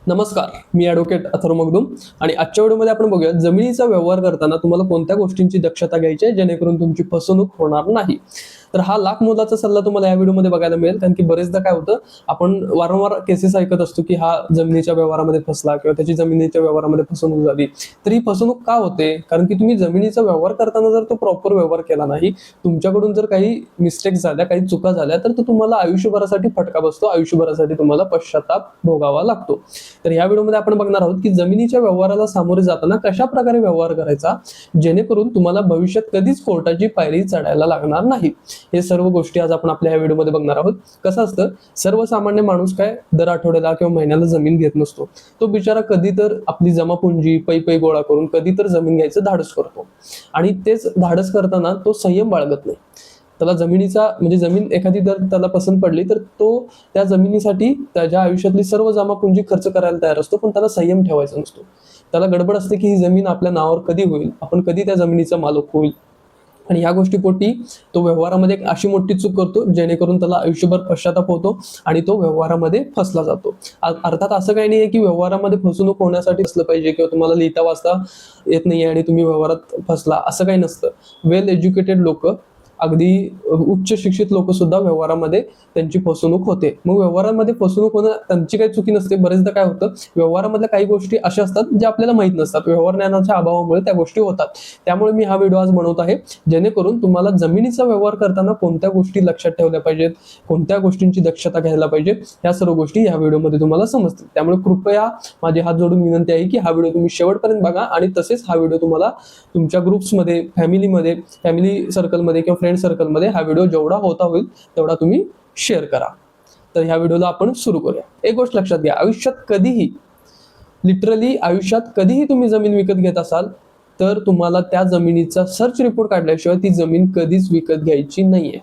नमस्कार, मी ॲडव्होकेट अथर्व मगदुम आणि आजच्या व्हिडिओमध्ये आपण बघूया जमिनीचा व्यवहार करताना तुम्हाला कोणत्या गोष्टींची दक्षता घ्यायची आहे जेणेकरून तुमची फसवणूक होणार नाही. तर हा लाख मोलाचा सल्ला तुम्हाला या व्हिडिओमध्ये बघायला मिळेल, कारण की बरेचदा काय होतं, आपण वारंवार केसेस ऐकत असतो की हा जमिनीच्या व्यवहारामध्ये फसला किंवा त्याची जमिनीच्या व्यवहारामध्ये फसवणूक झाली. तर ही फसवणूक का होते? कारण की तुम्ही जमिनीचा व्यवहार करताना जर तो प्रॉपर व्यवहार केला नाही, तुमच्याकडून जर काही मिस्टेक्स झाल्या, काही चुका झाल्या, तर तो तुम्हाला आयुष्यभरासाठी फटका बसतो, आयुष्यभरासाठी तुम्हाला पश्चाताप भोगावा लागतो. तर या व्हिडिओमध्ये आपण बघणार आहोत की जमिनीच्या व्यवहाराला सामोरे जाताना कशा प्रकारे व्यवहार करायचा जेणेकरून तुम्हाला भविष्यात कधीच कोर्टाची पायरी चढायला लागणार नाही. हे सर्व गोष्टी आज आपण आपल्या या व्हिडिओमध्ये बघणार आहोत. कसं असतं, सर्वसामान्य माणूस काय दर आठवड्याला किंवा महिन्याला जमीन घेत नसतो. तो बिचारा कधी तर आपली जमापुंजी पै गोळा करून कधी तर जमीन घ्यायचं धाडस करतो आणि तेच धाडस करताना तो संयम बाळगत नाही. त्याला जमिनीचा म्हणजे जमीन एखादी जर त्याला पसंत पडली तर तो त्या जमिनीसाठी त्याच्या आयुष्यातली सर्व जमापुंजी खर्च करायला तयार असतो, पण त्याला संयम ठेवायचा नसतो. त्याला गडबड असते की ही जमीन आपल्या नावावर कधी होईल, आपण कधी त्या जमिनीचा मालक होईल. आणि ह्या गोष्टीपोटी तो व्यवहारामध्ये एक अशी मोठी चूक करतो जेणेकरून त्याला आयुष्यभर पश्चाताप होतो आणि तो व्यवहारामध्ये फसला जातो. अर्थात असं काही नाहीये की व्यवहारामध्ये फसवणूक होण्यासाठी असलं पाहिजे किंवा तुम्हाला लिहिता वाचता येत नाहीये आणि तुम्ही व्यवहारात फसला, असं काही नसतं. वेल एज्युकेटेड लोक, अगदी उच्च शिक्षित लोक सुद्धा व्यवहारामध्ये त्यांची फसवणूक होते. मग व्यवहारामध्ये फसवणूक होणं त्यांची काही चुकी नसते. बरेचदा काय होतं, व्यवहारामधल्या काही गोष्टी अशा असतात ज्या आपल्याला माहित नसतात. व्यवहार ज्ञानाच्या अभावामुळे त्या गोष्टी होतात. त्यामुळे मी हा व्हिडिओ आज बनवत आहे जेणेकरून तुम्हाला जमिनीचा व्यवहार करताना कोणत्या गोष्टी लक्षात ठेवल्या पाहिजेत, कोणत्या गोष्टींची दक्षता घ्यायला पाहिजे, या सर्व गोष्टी या व्हिडिओमध्ये तुम्हाला समजतील. त्यामुळे कृपया माझी हात जोडून विनंती आहे की हा व्हिडिओ तुम्ही शेवटपर्यंत बघा आणि तसेच हा व्हिडिओ तुम्हाला तुमच्या ग्रुप्समध्ये, फॅमिली सर्कलमध्ये किंवा फ्रेंड सर्कलमध्ये हा व्हिडिओ जेवढा होता होईल तेवढा तुम्ही शेअर करा. तर ह्या व्हिडिओला आपण सुरू करूया. एक गोष्ट लक्षात घ्या, लिटरली आयुष्यात कधीही तुम्ही जमीन विकत घेत असाल तर तुम्हाला त्या जमिनीचा सर्च रिपोर्ट काढल्याशिवाय ती जमीन कधीच विकत घ्यायची नाहीये.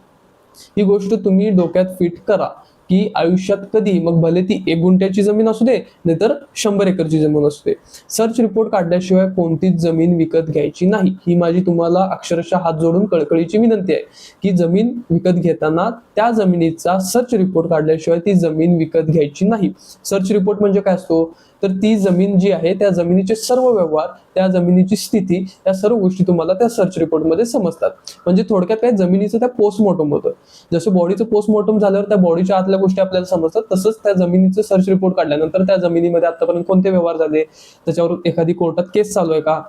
ही गोष्ट तुम्ही डोक्यात फिट करा की आयुष्यात कधी, मग भले ती 1 गुंठ्याची जमीन असू दे नाहीतर 100 एकरची जमीन असू दे, सर्च रिपोर्ट काढल्याशिवाय कोणतीच जमीन विकत घ्यायची नाही. ही माझी तुम्हाला अक्षरशः हात जोडून कळकळीची विनंती आहे की जमीन विकत घेताना त्या जमिनीचा सर्च रिपोर्ट काढल्याशिवाय ती जमीन विकत घ्यायची नाही. सर्च रिपोर्ट म्हणजे काय असतो, तर ती जमीन जी आहे त्या जमिनीचे सर्व व्यवहार, त्या जमिनीची स्थिती, या सर्व गोष्टी तुम्हाला त्या सर्च रिपोर्टमध्ये समजतात. म्हणजे थोडक्यात काय, जमिनीचं त्या पोस्टमॉर्टम होतं. जसं बॉडीचं पोस्टमॉर्टम झाल्यावर त्या बॉडीच्या आतल्या गोष्टी आपल्याला समजतात, तसंच त्या जमिनीचं सर्च रिपोर्ट काढल्यानंतर त्या जमिनीमध्ये आतापर्यंत कोणते व्यवहार झाले, त्याच्यावर एखादी कोर्टात केस चालू आहे का,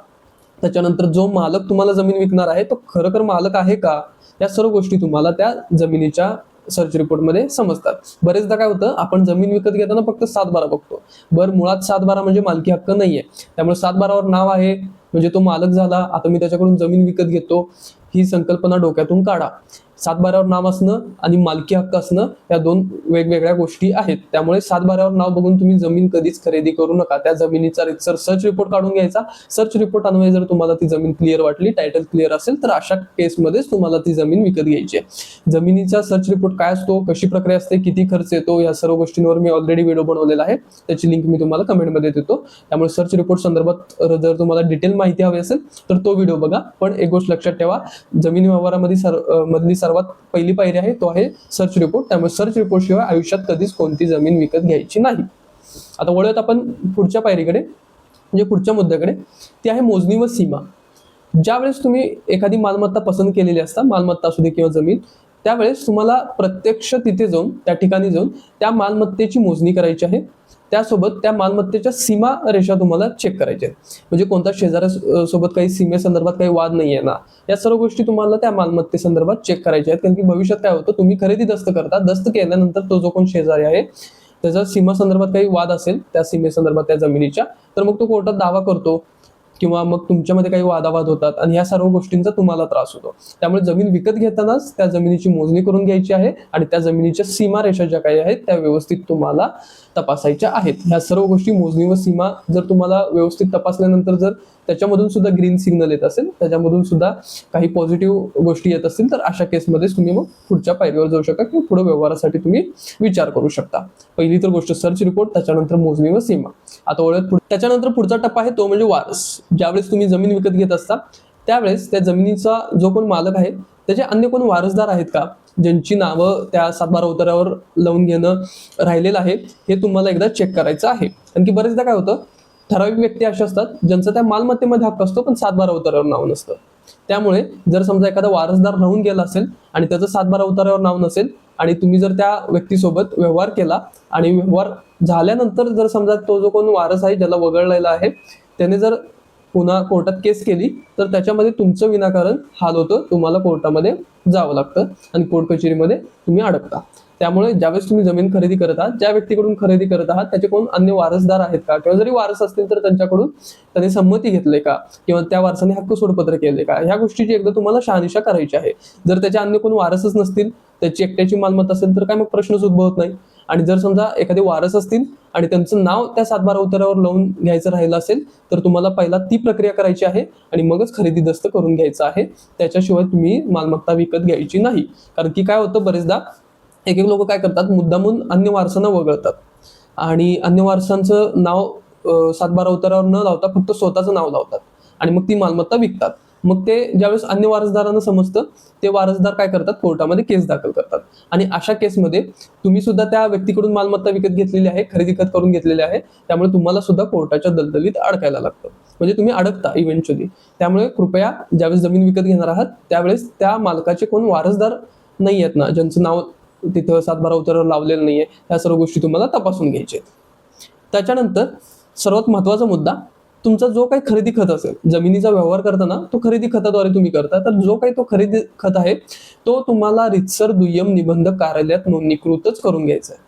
त्याच्यानंतर जो मालक तुम्हाला जमीन विकणार आहे तो खरोखर मालक आहे का, या सर्व गोष्टी तुम्हाला त्या जमिनीच्या सर्च रिपोर्टमध्ये समजतात. बरेचदा काय होतं, आपण जमीन विकत घेताना फक्त 7/12 बघतो. मुळात 7/12 म्हणजे मालकी हक्क नाहीये. त्यामुळे 7/12वर नाव आहे म्हणजे तो मालक झाला, आता मी त्याच्याकडून जमीन विकत घेतो, ही संकल्पना डोक्यातून काढा. 7/12वर नाव असणं आणि मालकी हक्क असणं या 2 वेगवेगळ्या गोष्टी आहेत. त्यामुळे 7/12वर नाव बघून तुम्ही जमीन कधीच खरेदी करू नका. त्या जमिनीचा रितसर सर्च रिपोर्ट काढून घ्यायचा. सर्च रिपोर्ट अन्वये जर तुम्हाला ती जमीन क्लिअर वाटली, टायटल क्लिअर असेल, तर अशा केसमध्येच तुम्हाला ती जमीन विकत घ्यायची आहे. जमिनीचा सर्च रिपोर्ट काय असतो, कशी प्रक्रिया असते, किती खर्च येतो, या सर्व गोष्टींवर मी ऑलरेडी व्हिडिओ बनवलेला आहे. त्याची लिंक मी तुम्हाला कमेंटमध्ये देतो. त्यामुळे सर्च रिपोर्ट संदर्भात जर तुम्हाला डिटेल माहिती हवी असेल तर तो व्हिडिओ बघा. पण एक गोष्ट लक्षात ठेवा, जमिनी व्यवहारामध्ये मधली सर्वात पहिली पायरी आहे तो आहे सर्च रिपोर्ट. त्यामुळे सर्च रिपोर्ट शिवाय आयुष्यात कधीच कोणती जमीन विकत घ्यायची नाही. आता वळूयात आपण पुढच्या पायरीकडे, म्हणजे पुढच्या मुद्द्याकडे. ती आहे मोजणी व सीमा. ज्यावेळेस तुम्ही एखादी मालमत्ता पसंत केलेली असता, मालमत्ता असू दे किंवा जमीन, त्यावेळेस तुम्हाला प्रत्यक्ष तिथे जाऊन, त्या ठिकाणी जाऊन त्या मालमत्तेची मोजणी करायची आहे. त्यासोबत त्या मालमत्तेच्या सीमा रेषा तुम्हाला चेक करायच्या आहेत. म्हणजे कोणता शेजाऱ्यासोबत काही सीमेसंदर्भात काही वाद नाहीये ना, या सर्व गोष्टी तुम्हाला त्या मालमत्तेसंदर्भात चेक करायच्या आहेत. कारण की भविष्यात काय होतं, तुम्ही खरेदी दस्त करता, दस्त केल्यानंतर तो जो कोण शेजारी आहे त्याचा सीमा संदर्भात काही वाद असेल, त्या सीमेसंदर्भात त्या जमिनीच्या, तर मग तो कोर्टात दावा करतो किंवा मग तुमच्यामध्ये काही वादावाद होतात आणि ह्या सर्व गोष्टींचा तुम्हाला त्रास होतो. त्यामुळे जमीन विकत घेतानाच त्या जमिनीची मोजणी करून घ्यायची आहे आणि त्या जमिनीच्या सीमारेषा ज्या काही आहेत त्या व्यवस्थित तुम्हाला तपासायच्या आहेत. ह्या सर्व गोष्टी, मोजणी व सीमा जर तुम्हाला व्यवस्थित तपासल्यानंतर जर त्याच्यामधून सुद्धा ग्रीन सिग्नल येत असेल, त्याच्यामधून सुद्धा काही पॉझिटिव्ह गोष्टी येत असतील, तर अशा केसमध्येच तुम्ही मग पुढच्या पायरीवर जाऊ शकता किंवा पुढे व्यवहारासाठी तुम्ही विचार करू शकता. पहिली तर गोष्ट सर्च रिपोर्ट, त्याच्यानंतर मोजणी व सीमा. आता वळूयात त्याच्यानंतर पुढचा टप्पा आहे तो म्हणजे वारस. ज्यावेळेस तुम्ही जमीन विकत घेत असता त्यावेळेस त्या जमिनीचा जो कोण मालक आहे त्याचे अन्य कोण वारसदार आहेत का, ज्यांची नावं त्या 7/12 उताऱ्यावर लावून घेणं राहिलेलं आहे हे तुम्हाला एकदा चेक करायचं आहे. कारण की बरेचदा काय होतं, ठराविक व्यक्ती अशा असतात ज्यांचा त्या मालमत्तेमध्ये हक्क असतो पण 7/12 उताऱ्यावर नाव नसतं. त्यामुळे जर समजा एखादा वारसदार राहून गेला असेल आणि त्याचं 7/12 उताऱ्यावर नाव नसेल आणि तुम्ही जर त्या व्यक्तीसोबत व्यवहार केला आणि व्यवहार झाल्यानंतर जर समजा तो जो कोण वारस आहे ज्याला वगळलेला आहे त्याने जर पुन्हा कोर्टात केस केली तर त्याच्यामध्ये तुमचं विनाकारण हाल होतं, तुम्हाला कोर्टामध्ये जावं लागतं आणि कोर्ट कचेरीमध्ये तुम्ही अडकता. त्यामुळे ज्यावेळेस तुम्ही जमीन खरेदी करत आहात, ज्या व्यक्तीकडून खरेदी करत आहात त्याचे कोण अन्य वारसदार आहेत का, किंवा जरी वारस असतील तर त्यांच्याकडून त्यांनी संमती घेतली का, किंवा त्या वारसाने हक्क सोडपत्र केले का, ह्या गोष्टीची एकदा तुम्हाला शहानिशा करायची आहे. जर त्याचे अन्य कोण वारसच नसतील, त्याची एकट्याची मालमत्ता असेल तर काय मग प्रश्नच उद्भवत नाही. आणि जर समजा एखादे वारस असतील आणि त्यांचं नाव त्या 7/12 उताऱ्यावर लावून घ्यायचं राहिलं असेल तर तुम्हाला पहिला ती प्रक्रिया करायची आहे आणि मगच खरेदी दस्त करून घ्यायचं आहे. त्याच्याशिवाय तुम्ही मालमत्ता विकत घ्यायची नाही. कारण की काय होतं, बरेचदा एक एक लोक काय करतात, मुद्दामून अन्य वारसांना वगळतात आणि अन्य वारसांचं नाव 7/12 उताऱ्यावर न लावता फक्त स्वतःचं नाव लावतात आणि मग ती मालमत्ता विकतात. मग ते ज्यावेळेस अन्य वारसदारांना समजतं ते वारसदार काय करतात, कोर्टामध्ये केस दाखल करतात आणि अशा केसमध्ये तुम्ही सुद्धा त्या व्यक्तीकडून मालमत्ता विकत घेतलेली आहे, खरेदी खत करून घेतलेली आहे, त्यामुळे तुम्हाला सुद्धा कोर्टाच्या दलदलीत अडकायला लागतं, म्हणजे तुम्ही अडकता इव्हेंच्युअली. त्यामुळे कृपया ज्यावेळेस जमीन विकत घेणार आहात त्यावेळेस त्या मालकाचे कोण वारसदार नाही आहेत ना, ज्यांचं नाव तिथं 7/12 उताऱ्यावर लावलेलं नाहीये, ह्या सर्व गोष्टी तुम्हाला तपासून घ्यायचे. त्याच्यानंतर सर्वात महत्वाचा मुद्दा, तुमचा जो काही खरेदी खत असेल, जमिनीचा व्यवहार करताना तो खरेदी खताद्वारे तुम्ही करता, तर जो काही तो खरेदी खत आहे तो तुम्हाला रितसर दुय्यम निबंधक कार्यालयात नोंदणीकृतच करून घ्यायचा आहे.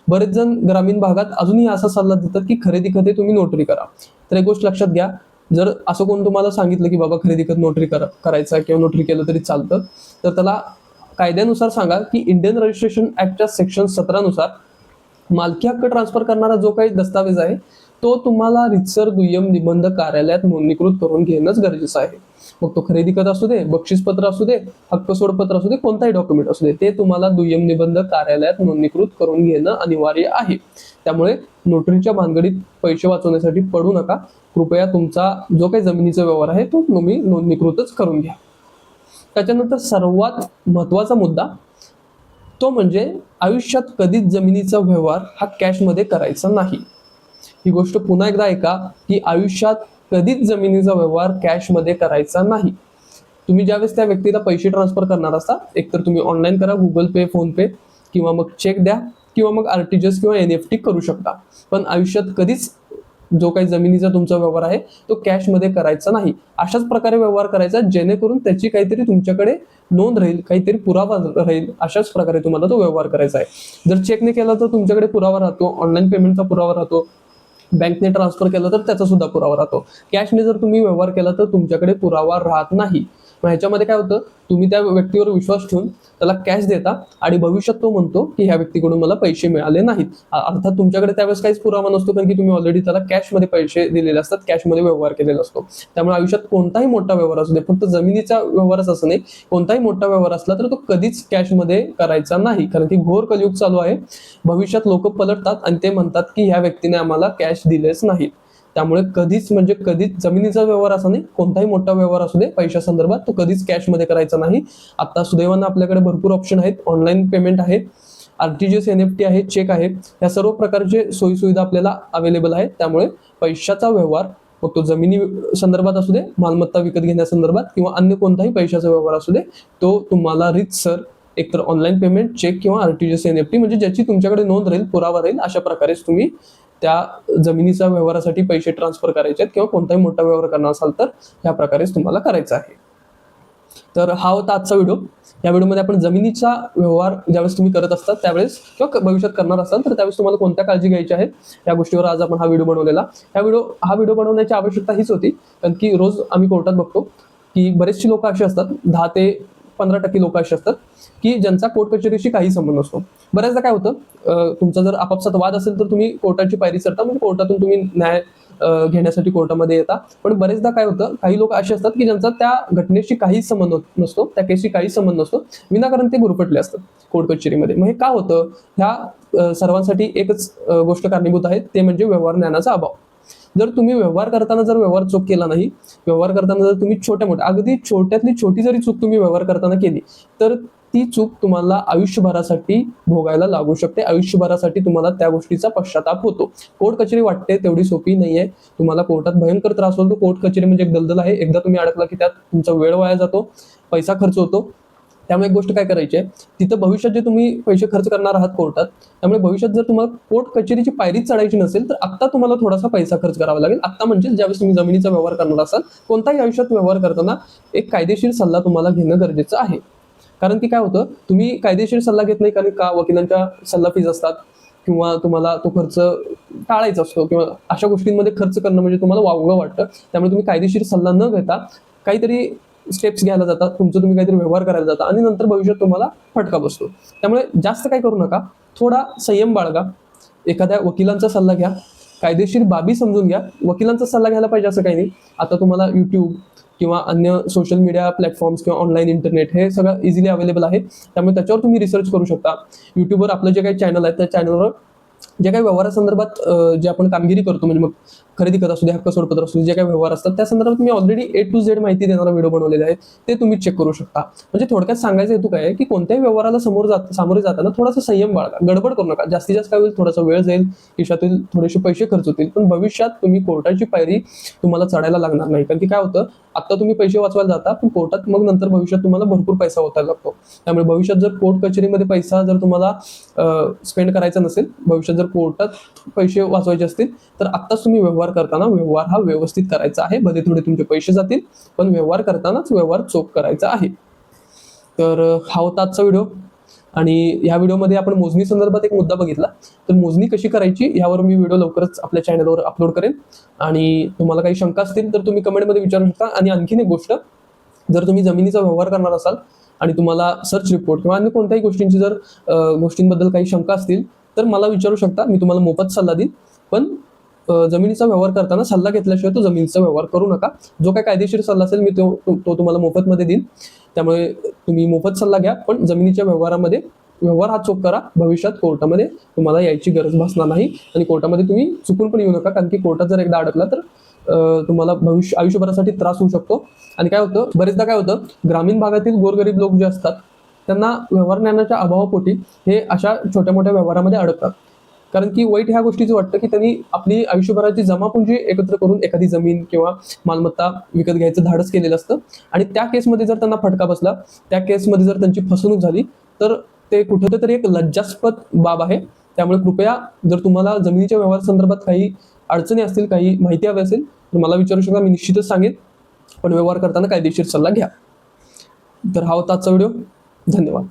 बरेच जण ग्रामीण भागात अजूनही असा सल्ला देतात की खरेदी खते तुम्ही नोटरी करा. तर एक गोष्ट लक्षात घ्या, जर असं कोण तुम्हाला सांगितलं की बाबा खरेदी खत नोटरी करायचं किंवा नोटरी केलं तरी चालतं, तर त्याला कायद्यानुसार सांगा की इंडियन रजिस्ट्रेशन ऍक्टच्या सेक्शन 17 नुसार मालकी हक्क ट्रान्सफर करणारा जो काही दस्तावेज आहे तो तुम्हाला रितसर दुय्यम निबंधक कार्यालयात नोंदणीकृत करून घेणंच गरजेचं आहे. मग तो खरेदी खत असू दे, बक्षीसपत्र असू दे, हक्क सोडपत्र असू दे, कोणताही डॉक्युमेंट असू दे, ते तुम्हाला दुय्यम निबंधक कार्यालयात नोंदणीकृत करून घेणं अनिवार्य आहे. त्यामुळे नोटरीच्या भानगडीत पैसे वाचवण्यासाठी पडू नका. कृपया तुमचा जो काही जमिनीचा व्यवहार आहे तो तुम्ही नोंदणीकृतच करून घ्या. त्याच्यानंतर सर्वात महत्वाचा मुद्दा तो म्हणजे आयुष्यात कधीच जमिनीचा व्यवहार हा कॅशमध्ये करायचा नाही. ही गोष्ट पुन्हा एकदा ऐका की आयुष्यात कधीच जमिनीचा व्यवहार कॅशमध्ये करायचा नाही. तुम्ही ज्यावेळेस त्या व्यक्तीला पैसे ट्रान्सफर करणार असता, एकतर तुम्ही ऑनलाईन करा, गुगल पे, फोन पे, किंवा मग चेक द्या, किंवा मग आरटीजीएस किंवा एनईएफटी करू शकता. पण आयुष्यात कधीच जो काही जमिनीचा तुमचा व्यवहार आहे तो कॅशमध्ये करायचा नाही. अशाच प्रकारे व्यवहार करायचा जेणेकरून त्याची काहीतरी तुमच्याकडे नोंद राहील, काहीतरी पुरावा राहील. अशाच प्रकारे तुम्हाला तो व्यवहार करायचा आहे. जर चेकने केला तर तुमच्याकडे पुरावा राहतो, ऑनलाईन पेमेंटचा पुरावा राहतो, बँकने ट्रान्सफर केलं तर त्याचा सुद्धा पुरावा राहतो. कॅशने जर तुम्ही व्यवहार केला तर तुमच्याकडे पुरावा राहत नाही. मग ह्याच्यामध्ये काय होतं, तुम्ही त्या व्यक्तीवर विश्वास ठेवून त्याला कॅश देता आणि भविष्यात तो म्हणतो की ह्या व्यक्तीकडून मला पैसे मिळाले नाहीत. अर्थात तुमच्याकडे त्यावेळेस काहीच पुरावा नसतो, कारण की तुम्ही ऑलरेडी त्याला कॅशमध्ये पैसे दिलेले असतात, कॅशमध्ये व्यवहार केलेला असतो. त्यामुळे आयुष्यात कोणताही मोठा व्यवहार असू दे, फक्त जमिनीचा व्यवहारच असं नाही, कोणताही मोठा व्यवहार असला तर तो कधीच कॅशमध्ये करायचा नाही. कारण की घोर कलियुग चालू आहे. भविष्यात लोक पलटतात आणि ते म्हणतात की ह्या व्यक्तीने आम्हाला कॅश दिलेच नाही. त्यामुळे कधीच म्हणजे कधीच जमिनीचा व्यवहार असा नाही, कोणताही मोठा व्यवहार असू दे पैशा संदर्भात तो कधीच कॅशमध्ये करायचा नाही. आता सुदैवानं आपल्याकडे भरपूर ऑप्शन आहेत. ऑनलाईन पेमेंट आहे, आरटीजीएस, एनईएफटी आहे, चेक आहे, या सर्व प्रकारचे सोयी सुविधा आपल्याला अवेलेबल आहेत. त्यामुळे पैशाचा व्यवहार, मग तो जमिनी संदर्भात असू दे, मालमत्ता विकत घेण्यासंदर्भात किंवा अन्य कोणताही पैशाचा व्यवहार असू दे, तो तुम्हाला रितसर एकतर ऑनलाईन पेमेंट, चेक किंवा आरटीजीएस, एनईएफटी म्हणजे ज्याची तुमच्याकडे नोंद राहील, पुरावा राहील, अशा प्रकारेच तुम्ही त्या जमिनीच्या व्यवहारासाठी पैसे ट्रान्सफर करायचे किंवा कोणताही मोठा व्यवहार करणार असाल तर ह्या प्रकारेच तुम्हाला करायचा आहे. तर हा होता आजचा व्हिडिओ. या व्हिडिओमध्ये आपण जमिनीचा व्यवहार ज्यावेळेस तुम्ही करत असतात त्यावेळेस किंवा भविष्यात करणार असाल तर त्यावेळेस तुम्हाला कोणत्या काळजी घ्यायची आहेत या गोष्टीवर आज आपण हा व्हिडिओ बनवलेला. हा व्हिडिओ बनवण्याची आवश्यकता हीच होती, कारण की रोज आम्ही कोर्टात बघतो की बरेचशी लोक अशी असतात, 10 ते 15% लोक अशी असतात की ज्यांचा कोर्ट कचेरीशी काही संबंध नसतो. बऱ्याचदा काय होतं, तुमचा जर आपापसात वाद असेल तर तुम्ही कोर्टाची पायरी चढता, म्हणजे कोर्टातून तुम्ही न्याय घेण्यासाठी कोर्टामध्ये येता. पण बरेचदा काय होतं, काही लोक असे असतात की ज्यांचा त्या घटनेशी काहीच संबंध नसतो, त्या केसशी काहीच संबंध नसतो, विनाकारण ते गुरफटले असतात कोर्ट कचेरीमध्ये. मग हे का होतं, ह्या सर्वांसाठी एकच गोष्ट कारणीभूत आहे, ते म्हणजे व्यवहार ज्ञानाचा अभाव. जर तुम्ही व्यवहार करताना जर व्यवहार चूक केला नाही, व्यवहार करताना जर तुम्ही छोट्या मोठ्या अगदी छोट्यातली छोटी जरी चूक तुम्ही व्यवहार करताना केली तर ती चूक तुम्हाला आयुष्यभरासाठी भोगायला लागू शकते. आयुष्यभरासाठी तुम्हाला त्या गोष्टीचा पश्चाताप होतो. कोर्ट कचेरी वाटते तेवढी सोपी नाहीये. तुम्हाला कोर्टात भयंकर त्रास होतो. कोर्ट कचेरी म्हणजे एक दलदल आहे. एकदा तुम्ही अडकला की त्यात तुमचा वेळ वाया जातो, पैसा खर्च होतो. त्यामुळे एक गोष्ट काय करायची आहे, तिथं भविष्यात जे तुम्ही पैसे खर्च करणार आहात कोर्टात, त्यामुळे भविष्यात जर तुम्हाला कोर्ट कचेरीची पायरीच चढायची नसेल तर आता तुम्हाला थोडासा पैसा खर्च करावा लागेल. आता म्हणजे ज्यावेळेस तुम्ही जमिनीचा व्यवहार करणार असाल, कोणताही आयुष्यात व्यवहार करताना एक कायदेशीर सल्ला तुम्हाला घेणं गरजेचं आहे. कारण की काय होतं, तुम्ही कायदेशीर सल्ला घेत नाही कारण का वकिलांच्या सल्ला फीज असतात किंवा तुम्हाला तो खर्च टाळायचा असतो किंवा अशा गोष्टींमध्ये खर्च करणं म्हणजे तुम्हाला वावगं वाटतं. त्यामुळे तुम्ही कायदेशीर सल्ला न घेता काहीतरी स्टेप्स घ्यायला जातात, तुमचं तुम्ही काहीतरी व्यवहार करायला जाता आणि नंतर भविष्यात तुम्हाला फटका बसतो. त्यामुळे जास्त काय करू नका, थोडा संयम बाळगा. एखाद्या वकिलांचा सल्ला घ्या, कायदेशीर बाबी समजून घ्या. वकिलांचा सल्ला घ्यायला पाहिजे असं काही नाही. आता तुम्हाला युट्यूब किंवा अन्य सोशल मीडिया प्लॅटफॉर्म्स किंवा ऑनलाईन इंटरनेट हे सगळं इझिली अवेलेबल आहे. त्यामुळे त्याच्यावर तुम्ही रिसर्च करू शकता. युट्यूबवर आपलं जे काही चॅनल आहे त्या चॅनलवर जे काही व्यवहारासंदर्भात जे आपण कामगिरी करतो, म्हणजे मग खरेदी करत असू दे, हक्क सोडपत्र असू दे, जे काही व्यवहार असतात त्या संदर्भात मी ऑलरेडी A to Z माहिती देणारा व्हिडिओ बनवलेला आहे. ते तुम्ही चेक करू शकता. म्हणजे थोडक्यात सांगायचं हेतू काय आहे की कोणत्याही व्यवहाराला सामोरे जाताना थोडासा संयम बाळगा, गडबड करू नका. जास्तीत जास्त काय होईल, थोडासा वेळ जाईल, खिशातील थोडेसे पैसे खर्च होतील, पण भविष्यात तुम्ही कोर्टाची पायरी तुम्हाला चढायला लागणार नाही. कारण की काय होतं, आता तुम्ही पैसे वाचवायला जाता पण कोर्टात मग नंतर भविष्यात तुम्हाला भरपूर पैसा ओतायला लागतो. त्यामुळे भविष्यात जर कोर्ट कचेरीमध्ये पैसा जर तुम्हाला स्पेंड करायचा नसेल, भविष्यात जर कोर्टात पैसे वाचवायचे असतील तर आत्ताच तुम्ही व्यवहार करताना व्यवहार हा व्यवस्थित करायचा आहे. भले थोडे तुमचे पैसे जातील पण व्यवहार करतानाच व्यवहार चोख करायचा आहे. तर हा होता आजचा व्हिडिओ. आणि या व्हिडिओमध्ये आपण मोजणी संदर्भात एक मुद्दा बघितला. तर मोजणी कशी करायची यावर मी व्हिडिओ लवकरच आपल्या चॅनलवर अपलोड करेन. आणि तुम्हाला काही शंका असतील तर तुम्ही कमेंटमध्ये विचारू शकता. आणि आणखीन एक गोष्ट, जर तुम्ही जमिनीचा व्यवहार करणार असाल आणि तुम्हाला सर्च रिपोर्ट किंवा अन्य कोणत्याही गोष्टींची जर गोष्टींबद्दल काही शंका असतील तर मला विचारू शकता. मी तुम्हाला मोफत सल्ला देईन. पण जमिनीचा व्यवहार करताना सल्ला घेतल्याशिवाय तो जमिनीचा व्यवहार करू नका. जो काही कायदेशीर सल्ला असेल मी तो तुम्हाला मोफतमध्ये देईन. त्यामुळे तुम्ही मोफत सल्ला घ्या, पण जमिनीच्या व्यवहारामध्ये व्यवहार हा चोख करा. भविष्यात कोर्टामध्ये तुम्हाला यायची गरज भासणार नाही आणि कोर्टामध्ये तुम्ही चुकून पण येऊ नका. कारण की कोर्टात जर एकदा अडकला तर तुम्हाला आयुष्यभरासाठी त्रास होऊ शकतो. आणि काय होतं, बरेचदा काय होतं, ग्रामीण भागातील गोरगरीब लोक जे असतात त्यांना व्यवहार ज्ञानाच्या अभावापोटी हे अशा छोट्या मोठ्या व्यवहारामध्ये अडकतात. कारण की वाईट ह्या गोष्टीचं वाटतं की त्यांनी आपली आयुष्यभराची जमापुंजी एकत्र करून एखादी जमीन किंवा मालमत्ता विकत घ्यायचं धाडस केलेलं असतं. आणि त्या केसमध्ये जर त्यांना फटका बसला, त्या केसमध्ये जर त्यांची फसवणूक झाली तर ते कुठेतरी एक लज्जास्पद बाब आहे. त्यामुळे कृपया जर तुम्हाला जमिनीच्या व्यवहार संदर्भात काही अडचणी असतील, काही माहिती हवी असेल तर मला विचारू शकता. मी निश्चितच सांगेन. पण व्यवहार करताना कायदेशीर सल्ला घ्या. तर हा होता आजचा व्हिडिओ. धन्यवाद.